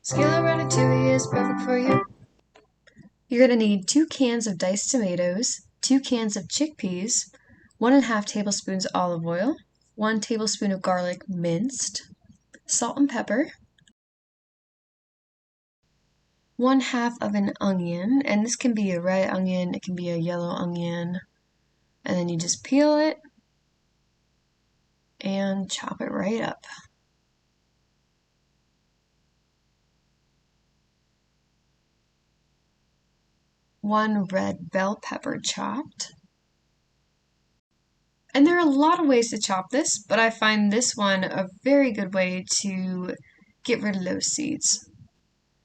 Skillet Ratatouille is perfect for you. You're going to need 2 cans of diced tomatoes, 2 cans of chickpeas, 1½ tablespoons olive oil, 1 tablespoon of garlic minced, salt and pepper, 1/2 of an onion, and this can be a red onion, it can be a yellow onion, and then you just peel it and chop it right up. One red bell pepper chopped. And there are a lot of ways to chop this, but I find this one a very good way to get rid of those seeds,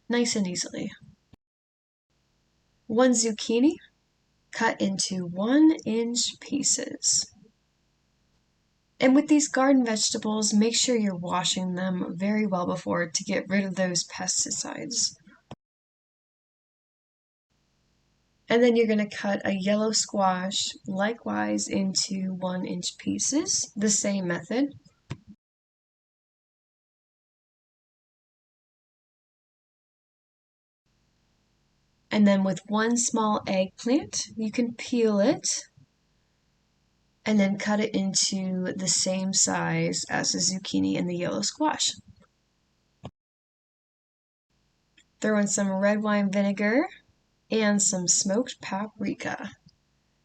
nice and easily. 1 zucchini, cut into 1-inch pieces. And with these garden vegetables, make sure you're washing them very well before to get rid of those pesticides. And then you're going to cut a yellow squash likewise into 1-inch pieces, the same method. And then with 1 small eggplant, you can peel it and then cut it into the same size as the zucchini and the yellow squash. Throw in some red wine vinegar and some smoked paprika,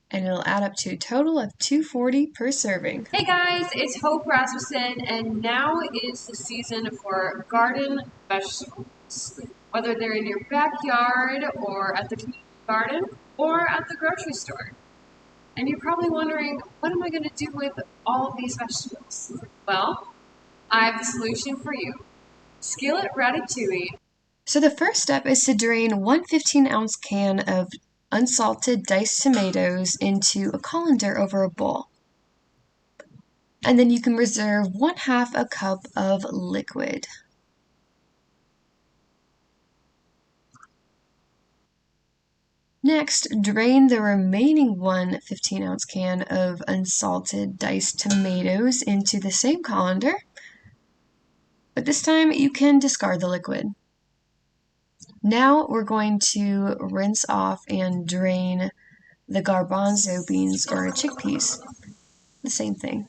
and it'll add up to a total of $2.40 per serving. Hey guys, it's Hope Rasmussen, and now is the season for garden vegetables. Whether they're in your backyard or at the community garden or at the grocery store. And you're probably wondering, what am I going to do with all of these vegetables? Well, I have the solution for you. Skillet Ratatouille. So the first step is to drain 1 15-ounce can of unsalted diced tomatoes into a colander over a bowl. And then you can reserve 1/2 a cup of liquid. Next, drain the remaining 1 15-ounce can of unsalted diced tomatoes into the same colander, but this time you can discard the liquid. Now we're going to rinse off and drain the garbanzo beans or chickpeas, the same thing.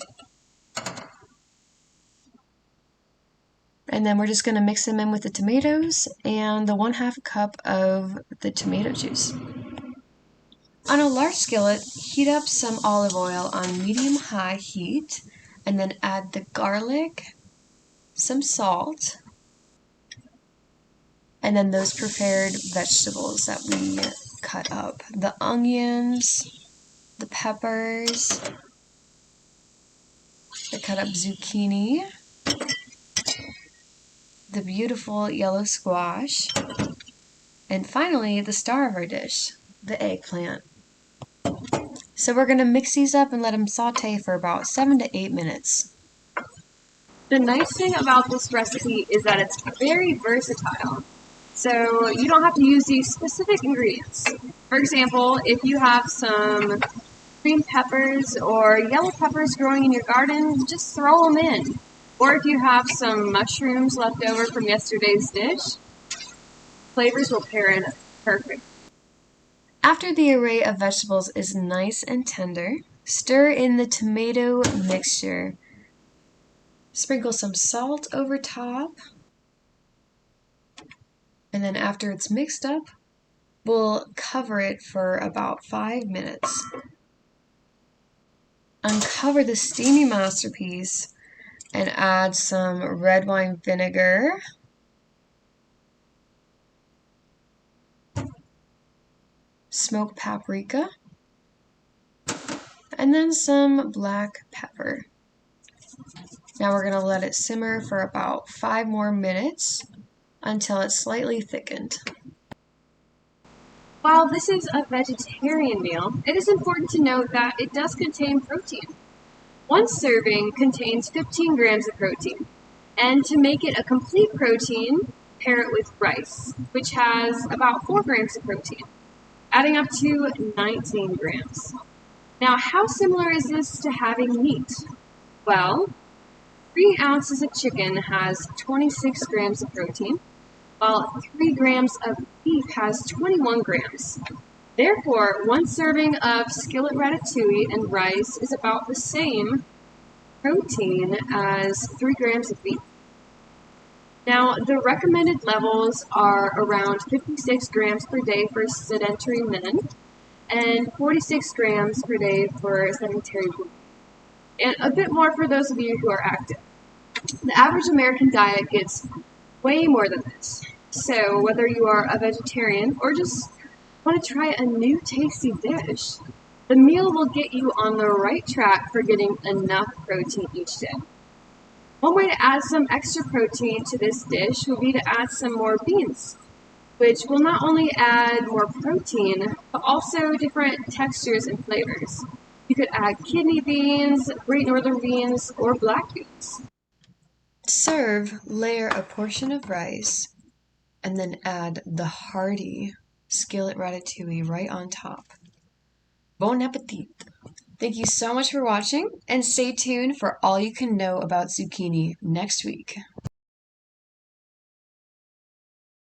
And then we're just going to mix them in with the tomatoes and the 1/2 cup of the tomato juice. On a large skillet, heat up some olive oil on medium-high heat, and then add the garlic, some salt, and then those prepared vegetables that we cut up. The onions, the peppers, the cut up zucchini, the beautiful yellow squash, and finally the star of our dish, the eggplant. So we're going to mix these up and let them saute for about 7 to 8 minutes. The nice thing about this recipe is that it's very versatile. So you don't have to use these specific ingredients. For example, if you have some green peppers or yellow peppers growing in your garden, just throw them in. Or if you have some mushrooms left over from yesterday's dish, flavors will pair in perfect. After the array of vegetables is nice and tender, stir in the tomato mixture. Sprinkle some salt over top. And then after it's mixed up, we'll cover it for about 5 minutes. Uncover the steamy masterpiece and add some red wine vinegar, smoked paprika, and then some black pepper. Now we're going to let it simmer for about 5 more minutes until it's slightly thickened. While this is a vegetarian meal, it is important to note that it does contain protein. 1 serving contains 15 grams of protein, and to make it a complete protein, pair it with rice, which has about 4 grams of protein, adding up to 19 grams. Now, how similar is this to having meat? Well, 3 ounces of chicken has 26 grams of protein, while 3 grams of beef has 21 grams. Therefore, one serving of skillet ratatouille and rice is about the same protein as 3 grams of beef. Now, the recommended levels are around 56 grams per day for sedentary men and 46 grams per day for sedentary women, and a bit more for those of you who are active. The average American diet gets way more than this. So, whether you are a vegetarian or just want to try a new tasty dish, the meal will get you on the right track for getting enough protein each day. One way to add some extra protein to this dish would be to add some more beans, which will not only add more protein, but also different textures and flavors. You could add kidney beans, great northern beans, or black beans. Serve, layer a portion of rice, and then add the hearty skillet ratatouille right on top. Bon appetit! Thank you so much for watching, and stay tuned for all you can know about zucchini next week.